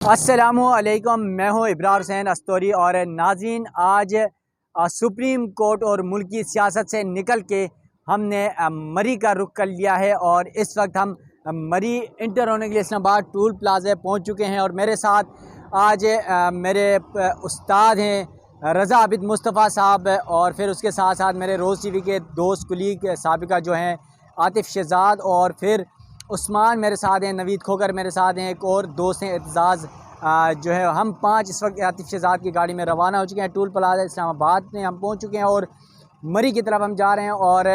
अस्सलामुअलैकुम, मैं हूं इब्रार हुसैन अस्तोरी। और नाज़रीन, आज सुप्रीम कोर्ट और मुल्की सियासत से निकल के हमने मरी का रुख कर लिया है और इस वक्त हम मरी इंटर होने के लिए इस्लामाबाद टूल प्लाज़ा पहुंच चुके हैं। और मेरे साथ आज मेरे उस्ताद हैं रज़ा आबिद मुस्तफ़ा साहब, और फिर उसके साथ साथ मेरे रोज़ टीवी के दोस्त कुलीग साबिका जो हैं आतिफ़ शहज़ाद, और फिर उस्मान मेरे साथ हैं, नवीद खोकर मेरे साथ हैं, एक और दोस्त हैं एतजाज़ जो है। हम 5 इस वक्त आतिफ़ शहज़ाद की गाड़ी में रवाना हो चुके हैं। टूल प्लाज़ा इस्लामाबाद में हम पहुंच चुके हैं और मरी की तरफ हम जा रहे हैं। और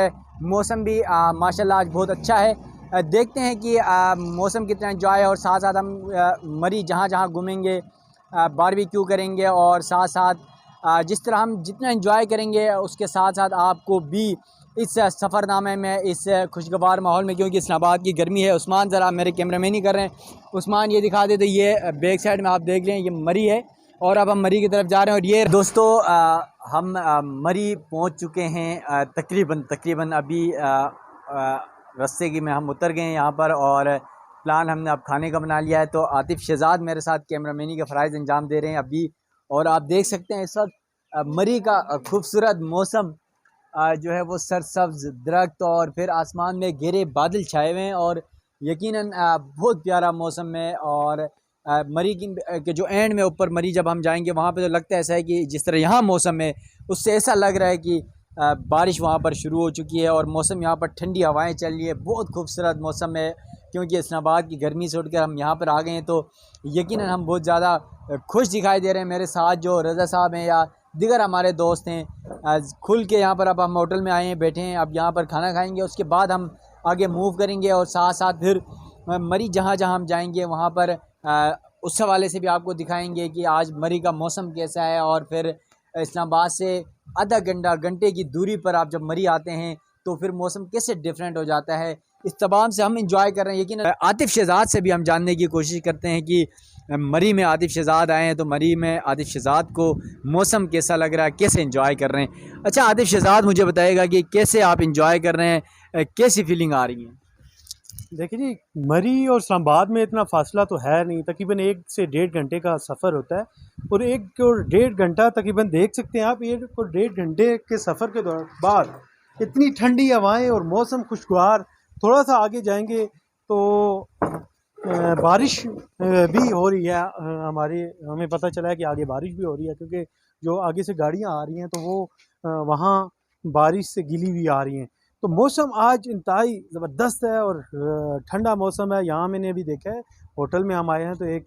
मौसम भी माशाल्लाह आज बहुत अच्छा है। देखते हैं कि मौसम कितना एंजॉय है, और साथ साथ हम मरी जहाँ जहाँ घूमेंगे, बारबेक्यू करेंगे, और साथ साथ जिस तरह हम जितना एंजॉय करेंगे उसके साथ साथ आपको भी इस सफ़रनामे में, इस खुशगवार माहौल में, क्योंकि इस्लामाबाद की गर्मी है। उस्मान ज़रा मेरे कैमरामैन ही कर रहे हैं, उस्मान ये दिखा देते। ये बैक साइड में आप देख रहे हैं, ये मरी है और अब हम मरी की तरफ जा रहे हैं। और ये दोस्तों हम मरी पहुंच चुके हैं तकरीबन अभी रास्ते की में हम उतर गए हैं यहाँ पर, और प्लान हमने अब खाने का बना लिया है। तो आतिफ़ शहज़ाद मेरे साथ कैमरामैनी का फ़राइज़ अंजाम दे रहे हैं अभी, और आप देख सकते हैं इस वक्त मरी का खूबसूरत मौसम जो है वो सरसब्ज़ दरख्त, और फिर आसमान में घेरे बादल छाए हुए हैं, और यकीनन बहुत प्यारा मौसम है। और मरी के जो एंड में ऊपर मरी जब हम जाएंगे वहाँ पे तो लगता है ऐसा है कि जिस तरह यहाँ मौसम है उससे ऐसा लग रहा है कि बारिश वहाँ पर शुरू हो चुकी है, और मौसम यहाँ पर ठंडी हवाएं चल रही है। बहुत खूबसूरत मौसम है, क्योंकि इस्लामाबाद की गर्मी से उठकर हम यहाँ पर आ गए हैं। तो यकीनन हम बहुत ज़्यादा खुश दिखाई दे रहे हैं। मेरे साथ जो रज़ा साहब हैं या दिगर हमारे दोस्त हैं, खुल के यहाँ पर अब हम होटल में आए हैं, बैठे हैं। अब यहाँ पर खाना खाएंगे, उसके बाद हम आगे मूव करेंगे, और साथ साथ फिर मरी जहाँ जहाँ हम जाएंगे वहाँ पर उस हवाले से भी आपको दिखाएंगे कि आज मरी का मौसम कैसा है। और फिर इस्लामाबाद से आधा घंटे की दूरी पर आप जब मरी आते हैं तो फिर मौसम कैसे डिफरेंट हो जाता है। इस तमाम से हम इंजॉय कर रहे हैं। लेकिन आतिफ़ शहज़ाद से भी हम जानने की कोशिश करते हैं कि मरी में आतिफ़ शहज़ाद आए हैं तो मरी में आतिफ़ शहज़ाद को मौसम कैसा लग रहा है, कैसे इंजॉय कर रहे हैं। अच्छा आतिफ़ शहज़ाद, मुझे बताइएगा कि कैसे आप इंजॉय कर रहे हैं, कैसी फीलिंग आ रही है? देखिए जी, मरी और इस्लामाबाद में इतना फासला तो है नहीं, तकरीबन 1 से 1.5 घंटे का सफ़र होता है। और 1 और 1.5 घंटा तकरीबन देख सकते हैं आप, 1 और 1.5 घंटे के सफ़र के बाद इतनी ठंडी हवाएं और मौसम खुशगवार। थोड़ा सा आगे जाएंगे तो बारिश भी हो रही है। हमें पता चला है कि आगे बारिश भी हो रही है, क्योंकि जो आगे से गाड़ियाँ आ रही हैं तो वो वहाँ बारिश से गिली हुई आ रही हैं। तो मौसम आज इंतहाई ज़बरदस्त है और ठंडा मौसम है। यहाँ मैंने अभी देखा है, होटल में हम आए हैं तो एक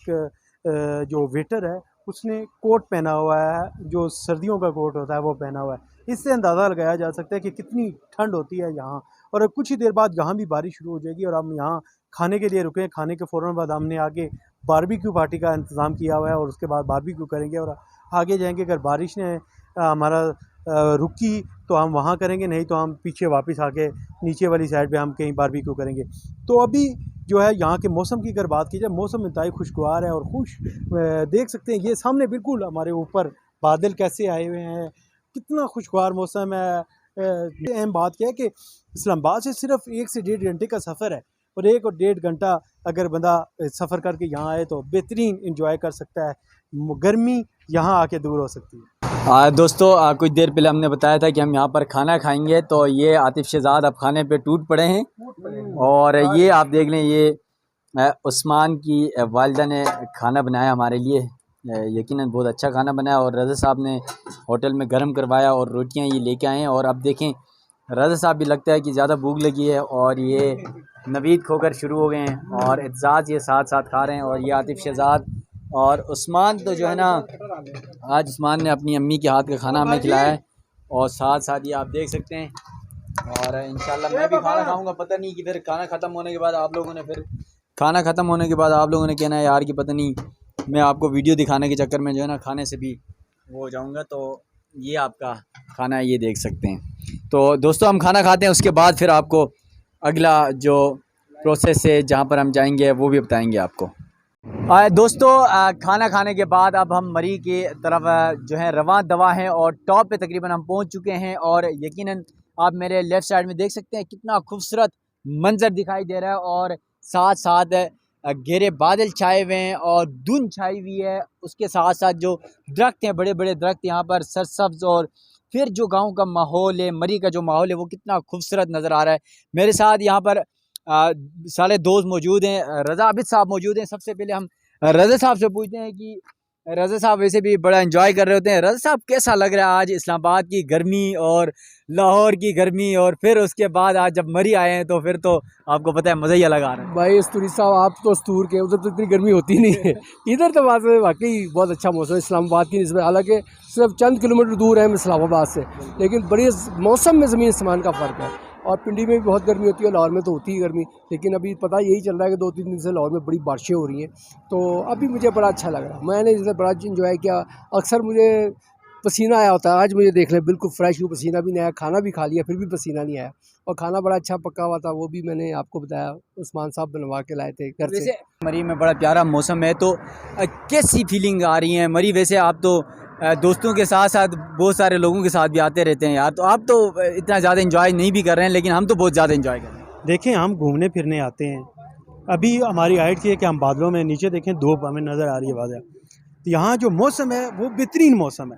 जो वेटर है उसने कोट पहना हुआ है, जो सर्दियों का कोट होता है वो पहना हुआ है। इससे अंदाज़ा लगाया जा सकता है कि कितनी ठंड होती है यहाँ। और कुछ ही देर बाद यहाँ भी बारिश शुरू हो जाएगी, और हम यहाँ खाने के लिए रुके। खाने के फ़ौरन बाद हमने आगे बारबेक्यू पार्टी का इंतज़ाम किया हुआ है, और उसके बाद बारबेक्यू करेंगे और आगे जाएंगे। अगर बारिश ने हमारा रुकी तो हम वहाँ करेंगे, नहीं तो हम पीछे वापस आके नीचे वाली साइड पे हम कहीं बारबेक्यू करेंगे। तो अभी जो है यहाँ के मौसम की अगर बात की जाए, मौसम इंतहाई खुशगवार है और देख सकते हैं ये सामने बिल्कुल हमारे ऊपर बादल कैसे आए हुए हैं, कितना खुशगवार मौसम है। अहम बात क्या है कि इस्लामाबाद से सिर्फ 1 से 1.5 घंटे का सफ़र है, और 1 और 1.5 घंटा अगर बंदा सफ़र करके यहाँ आए तो बेहतरीन इंजॉय कर सकता है। गर्मी यहाँ आके दूर हो सकती है। दोस्तों कुछ देर पहले हमने बताया था कि हम यहाँ पर खाना खाएंगे, तो ये आतिफ़ शहज़ाद अब खाने पे टूट पड़े हैं। और ये आप देख लें, ये उस्मान की वालिदा ने खाना बनाया हमारे लिए। यकीनन बहुत अच्छा खाना बनाया, और रज़ा साहब ने होटल में गर्म करवाया और रोटियाँ ये लेके आए हैं। और अब देखें, रज़ा साहब भी लगता है कि ज़्यादा भूख लगी है, और ये नवीद खोकर शुरू हो गए हैं, और एतजाज़ ये साथ साथ खा रहे हैं, और ये आतिफ़ शहज़ाद और उस्मान तो जो है ना, आज उस्मान ने अपनी अम्मी के हाथ का खाना हमें खिलाया है, और साथ साथ ये आप देख सकते हैं। और इंशाल्लाह मैं भी खाना खाऊंगा। पता नहीं कि फिर खाना ख़त्म होने के बाद आप लोगों ने कहना है यार कि पता नहीं, मैं आपको वीडियो दिखाने के चक्कर में जो है ना खाने से भी वो हो जाऊँगा। तो ये आपका खाना है, ये देख सकते हैं। तो दोस्तों हम खाना खाते हैं, उसके बाद फिर आपको अगला जो प्रोसेस है जहाँ पर हम जाएंगे वो भी बताएंगे आपको। दोस्तों खाना खाने के बाद अब हम मरी की तरफ जो है रवां दवा हैं, और टॉप पे तकरीबन हम पहुंच चुके हैं। और यकीनन आप मेरे लेफ़्ट साइड में देख सकते हैं कितना खूबसूरत मंज़र दिखाई दे रहा है, और साथ साथ घेरे बादल छाए हुए हैं और धुंध छाई हुई है। उसके साथ साथ जो दरख्त हैं, बड़े बड़े दरख्त यहाँ पर सरसब्ज, और फिर जो गांव का माहौल है, मरी का जो माहौल है वो कितना खूबसूरत नज़र आ रहा है। मेरे साथ यहाँ पर सारे दोस्त मौजूद हैं, रज़ा आबिद साहब मौजूद हैं। सबसे पहले हम रज़ा साहब से पूछते हैं कि रज़ा साहब वैसे भी बड़ा एंजॉय कर रहे होते हैं। रज़ा साहब कैसा लग रहा है आज इस्लामाबाद की गर्मी और लाहौर की गर्मी, और फिर उसके बाद आज जब मरी आए हैं तो फिर तो आपको पता है मज़ा ही अलग आ रहा है। भाई अस्तूरी साहब, आप तो अस्तूर के, उधर तो इतनी गर्मी होती नहीं है। इधर तो बात में वाकई बहुत अच्छा मौसम है इस्लामाबाद की निस्बत। हालांकि सिर्फ चंद किलोमीटर दूर है हम इस्लामाबाद से, लेकिन बड़ी मौसम में ज़मीन आसमान का फ़र्क है। और पिंडी में भी बहुत गर्मी होती है, लाहौर में तो होती ही गर्मी, लेकिन अभी पता यही चल रहा है कि 2-3 दिन से लाहौर में बड़ी बारिशें हो रही हैं। तो अभी मुझे बड़ा अच्छा लग रहा है, मैंने इसे बड़ा इंजॉय किया। अक्सर मुझे पसीना आया होता है, आज मुझे देख लें बिल्कुल फ्रेश हूँ, पसीना भी नहीं आया, खाना भी खा लिया फिर भी पसीना नहीं आया। और खाना बड़ा अच्छा पका हुआ था, वो भी मैंने आपको बताया, उस्मान साहब बनवा के लाए थे घर से। मरी में बड़ा प्यारा मौसम है, तो कैसी फीलिंग आ रही है मरी? वैसे आप तो दोस्तों के साथ साथ बहुत सारे लोगों के साथ भी आते रहते हैं यार, तो आप तो इतना ज़्यादा एंजॉय नहीं भी कर रहे हैं, लेकिन हम तो बहुत ज़्यादा एंजॉय कर रहे हैं। देखें, हम घूमने फिरने आते हैं। अभी हमारी हाइट की है कि हम बादलों में, नीचे देखें धूप हमें नज़र आ रही है बादल। तो यहाँ जो मौसम है वो बेहतरीन मौसम है,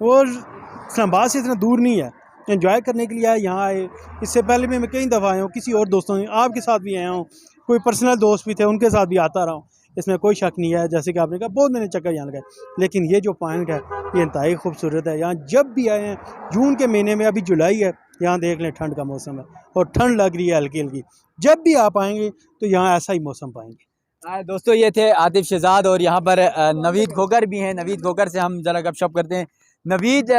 और इस्लामाबाद से इतना दूर नहीं है, एंजॉय करने के लिए आए, यहाँ आए। इससे पहले भी मैं कई दफ़ा आया हूँ, किसी और दोस्तों ने, आपके साथ भी आया हूँ, कोई पर्सनल दोस्त भी थे उनके साथ भी आता रहा हूँ, इसमें कोई शक नहीं है। जैसे कि आपने कहा बहुत मैंने चक्कर यहाँ लगाए, लेकिन ये जो पॉइंट है ये इंतहाई खूबसूरत है। यहाँ जब भी आए हैं, जून के महीने में, अभी जुलाई है, यहाँ देख लें ठंड का मौसम है और ठंड लग रही है हल्की हल्की। जब भी आप आएँगे तो यहाँ ऐसा ही मौसम पाएंगे। दोस्तों, ये थे आतिफ शहजाद, और यहाँ पर नवीद खोकर भी हैं। नवीद खोकर से हम ज़रा गपशप करते हैं। नवीद,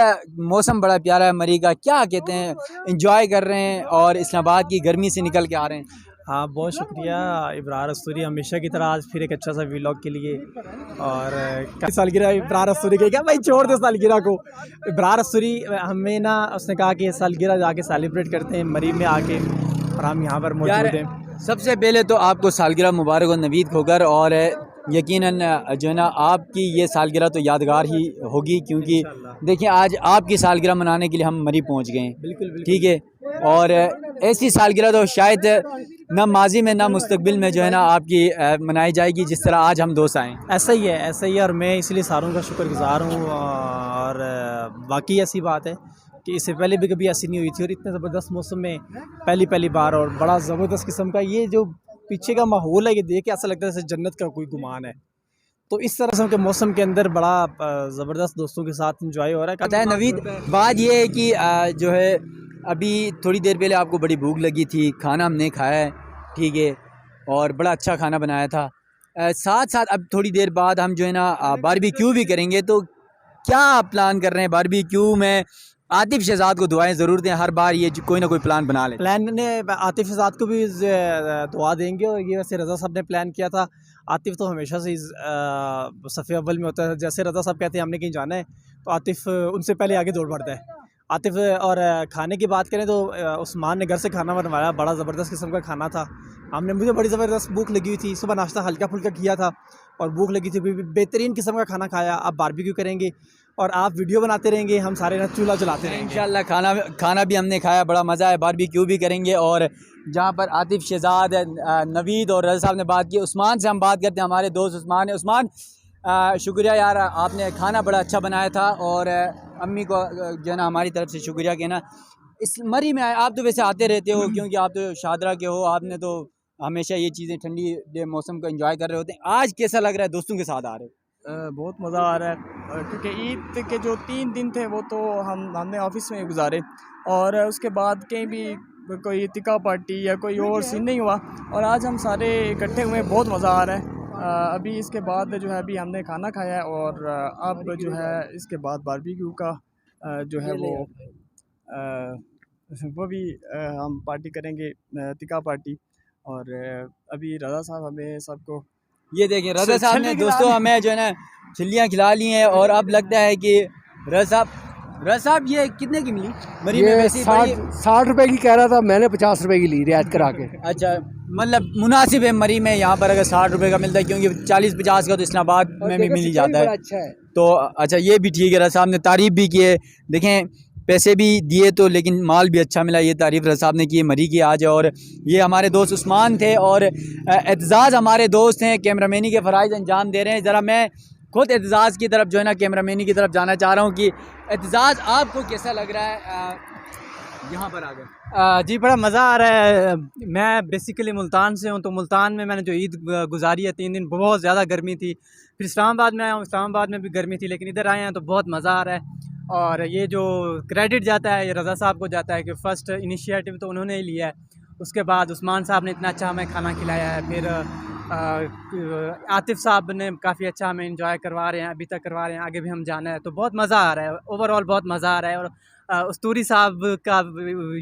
मौसम बड़ा प्यारा है मरी का, क्या कहते हैं, एंजॉय कर रहे हैं और इस्लामाबाद की गर्मी से निकल के आ रहे हैं? हाँ, बहुत शुक्रिया इब्रार अस्तूरी, हमेशा की तरह आज फिर एक अच्छा सा व्लॉग के लिए। और सालगिरह इब्रार अस्तूरी के, क्या भाई छोड़ दो सालगिरह को। इब्रार अस्तूरी हमें ना, उसने कहा कि सालगिरह जाके सेलिब्रेट करते हैं मरी में आके, और हम यहाँ पर मौजूद हैं। सबसे पहले तो आपको सालगिरह मुबारक हो नवीद खोकर, और यकीनन जो है ना आपकी ये सालगिरह तो यादगार ही होगी, क्योंकि देखिए आज आपकी सालगिरह मनाने के लिए हम मरी पहुंच गए हैं। बिल्कुल ठीक है, और ऐसी सालगिरह तो शायद ना माजी में ना मुस्तकबिल में जो है ना आपकी मनाई जाएगी, जिस तरह आज हम दोस्त आए। ऐसा ही है, ऐसा ही है, और मैं इसलिए सारों का शुक्रगुजार हूँ। और वाकई ऐसी बात है कि इससे पहले भी कभी ऐसी नहीं हुई थी, और इतने ज़बरदस्त मौसम में पहली बार, और बड़ा ज़बरदस्त किस्म का ये जो पीछे का माहौल है, ये देख के ऐसा लगता है जैसे जन्नत का कोई गुमान है। तो इस तरह के मौसम के अंदर बड़ा ज़बरदस्त दोस्तों के साथ इंजॉय हो रहा है। पता है नवीद, बात ये है कि जो है अभी थोड़ी देर पहले आपको बड़ी भूख लगी थी, खाना हमने खाया है, ठीक है, और बड़ा अच्छा खाना बनाया था। साथ साथ अब थोड़ी देर बाद हम जो है ना बारबेक्यू भी करेंगे, तो क्या आप प्लान कर रहे हैं बारबेक्यू में? आतिफ शहजाद को दुआएं ज़रूर दें, हर बार ये कोई ना कोई प्लान बना ले। प्लान ने आतिफ शहजाद को भी दुआ देंगे, और ये वैसे रज़ा साहब ने प्लान किया था। आतिफ तो हमेशा से सफ़े अव्वल में होता है, जैसे रज़ा साहब कहते हैं हमने कहीं जाना है तो आतिफ उनसे पहले आगे दौड़ पड़ता है आतिफ। और खाने की बात करें तो उस्मान ने घर से खाना बनवाया, बड़ा ज़बरदस्त किस्म का खाना था। मुझे बड़ी ज़बरदस्त भूख लगी हुई थी, सुबह नाश्ता हल्का फुल्का किया था और भूख लगी थी, बेहतरीन किस्म का खाना खाया। अब बारबेक्यू करेंगे और आप वीडियो बनाते रहेंगे, हम सारे ना चूल्हा चलाते रहेंगे इंशाल्लाह। खाना भी हमने खाया, बड़ा मज़ा है, बारबेक्यू भी करेंगे। और जहाँ पर आतिफ शहजाद, नवीद और रज़ा साहब ने बात की, उस्मान से हम बात करते हैं। हमारे दोस्त उस्मान है। उस्मान, शुक्रिया यार, आपने खाना बड़ा अच्छा बनाया था, और अम्मी को जो है ना हमारी तरफ से शुक्रिया कहना। इस मरी में आप तो वैसे आते रहते हो, क्योंकि आप तो शादरा के हो, आपने तो हमेशा ये चीज़ें ठंडी मौसम को एंजॉय कर रहे होते हैं। आज कैसा लग रहा है दोस्तों के साथ आ रहे हो? बहुत मज़ा आ रहा है, क्योंकि ईद के जो 3 दिन थे वो तो हमने ऑफिस में गुजारे, और उसके बाद कहीं भी कोई तिका पार्टी या कोई और सीन नहीं हुआ, और आज हम सारे इकट्ठे हुए, बहुत मज़ा आ रहा है। अभी इसके बाद जो है, अभी हमने खाना खाया है, और अब जो है इसके बाद बारबेक्यू का जो है वो भी हम पार्टी करेंगे, तिका पार्टी। और अभी रज़ा साहब हमें सबको, ये देखें रज़ा साहब ने दोस्तों हमें जो है ना छिल्लियाँ खिला ली हैं, और अब लगता है कि रज़ा साहब ये कितने की मिली मरी में? वैसे 60 रुपए की कह रहा था, मैंने 50 रुपए की ली रियायत करा के। अच्छा, मतलब मुनासिब है मरी में यहाँ पर अगर 60 रुपए का मिलता है, क्योंकि 40-50 का तो इस्लामाबाद में भी मिल ही जाता है। अच्छा है। तो अच्छा, ये भी ठीक है, रज़ा साहब ने तारीफ़ भी की है। देखें पैसे भी दिए तो लेकिन माल भी अच्छा मिला। ये तारीफ़ रज़ा साहब ने की मरी की आज। और ये हमारे दोस्त उस्मान थे और एतजाज़ हमारे दोस्त हैं, कैमरामैनी के फ़राइज़ अंजाम दे रहे हैं। ज़रा मैं खुद एतजाज़ की तरफ जो है ना कैमरामैनी की तरफ जाना चाह रहा हूँ कि एतजाज़ आपको कैसा लग रहा है यहाँ पर आकर? जी बड़ा मज़ा आ रहा है। मैं बेसिकली मुल्तान से हूँ, तो मुल्तान में मैंने जो ईद गुजारी है 3 दिन, बहुत ज़्यादा गर्मी थी। फिर इस्लामाबाद में आया हूँ, इस्लामाबाद में भी गर्मी थी, लेकिन इधर आए हैं तो बहुत मज़ा आ रहा है। और ये जो क्रेडिट जाता है ये रज़ा साहब को जाता है कि फ़र्स्ट इनिशिएटिव तो उन्होंने ही लिया है। उसके बाद उस्मान साहब ने इतना अच्छा हमें खाना खिलाया है। फिर आतिफ़ साहब ने काफ़ी अच्छा हमें इंजॉय करवा रहे हैं, अभी तक करवा रहे हैं, आगे भी हम जाना है। तो बहुत मज़ा आ रहा है, ओवरऑल बहुत मज़ा आ रहा है। और उस्तूरी साहब का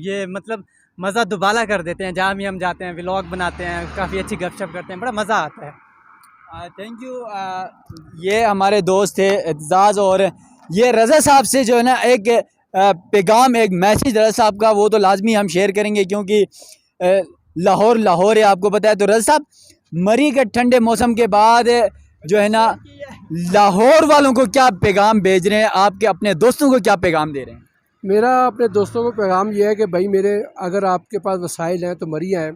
ये मतलब मज़ा दुबाला कर देते हैं। जहाँ भी हम जाते हैं व्लॉग बनाते हैं, काफ़ी अच्छी गपशप करते हैं, बड़ा मज़ा आता है। Thank you. ये हमारे दोस्त थे एतजाज़ और ये रज़ा साहब से जो है ना एक पैगाम, एक मैसेज रज़ा साहब का वो तो लाजमी हम शेयर करेंगे क्योंकि लाहौर है, आपको पता है। तो रज़ा साहब मरी के ठंडे मौसम के बाद जो है ना लाहौर वालों को क्या पैगाम भेज रहे हैं, आपके अपने दोस्तों को क्या पैगाम दे रहे हैं? मेरा अपने दोस्तों को पैगाम ये है कि भाई मेरे अगर आपके पास वसाइल हैं तो मरी आएँ।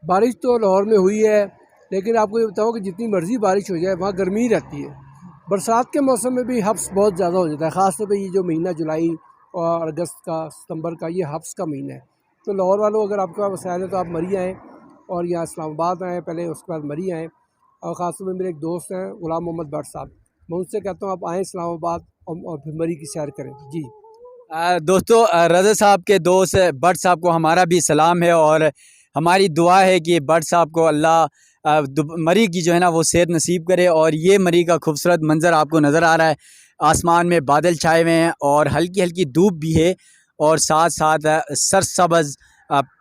बारिश तो लाहौर में हुई है, लेकिन आपको ये बताऊँ कि जितनी मर्ज़ी बारिश हो जाए वहाँ गर्मी ही रहती है। बरसात के मौसम में भी हब्स बहुत ज़्यादा हो जाता है, ख़ास तौर पर ये जो महीना जुलाई और अगस्त का, सितंबर का, ये हब्स का महीना है। तो लाहौर वालों अगर आपके पास वसाइल है तो आप मरी आएँ और यहाँ इस्लामाबाद आएँ पहले, उसके बाद मरी आएँ। और ख़ास तौर पर मेरे एक दोस्त हैं गुलाम मोहम्मद भट्ट साहब, मैं उनसे कहता हूँ आप आएँ इस्लामाबाद और फिर मरी की सैर करें। जी दोस्तों, रज़ा साहब के दोस्त भट्ट साहब को हमारा भी सलाम है और हमारी दुआ है कि भट्ट साहब को अल्लाह मरी की जो है ना वो सेहत नसीब करे। और ये मरी का खूबसूरत मंज़र आपको नज़र आ रहा है, आसमान में बादल छाए हुए हैं और हल्की हल्की धूप भी है और साथ साथ सरसब्ज़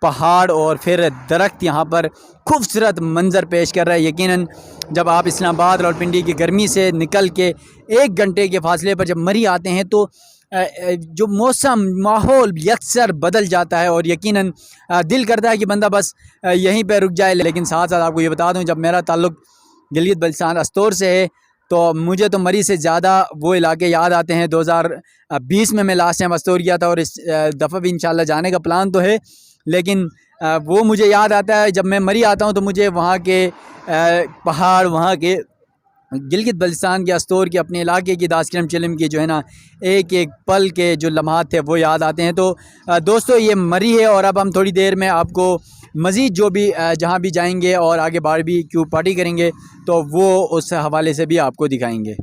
पहाड़ और फिर दरख्त यहाँ पर खूबसूरत मंज़र पेश कर रहा है। यकीनन जब आप इस्लामाबाद रावलपिंडी की गर्मी से निकल के 1 घंटे के फासले पर जब मरी आते हैं तो जो मौसम माहौल यकसर बदल जाता है और यकीनन दिल करता है कि बंदा बस यहीं पे रुक जाए। लेकिन साथ साथ आपको ये बता दूं, जब मेरा ताल्लुक़ गिलगित बल्तिस्तान अस्तोर से है तो मुझे तो मरी से ज़्यादा वो इलाके याद आते हैं। 2020 में मैं लास्ट टाइम अस्तोर गया था और इस दफ़ा भी इंशाल्लाह जाने का प्लान तो है, लेकिन वो मुझे याद आता है। जब मैं मरी आता हूँ तो मुझे वहाँ के पहाड़, वहाँ के गिलगित बल्तिस्तान के अस्तोर के अपने इलाके की दास्किरम चिलम की जो है ना एक एक पल के जो लम्हात थे वो याद आते हैं। तो दोस्तों ये मरी है और अब हम थोड़ी देर में आपको मज़ीद जो भी जहाँ भी जाएंगे और आगे बारबेक्यू पार्टी करेंगे तो वो उस हवाले से भी आपको दिखाएंगे।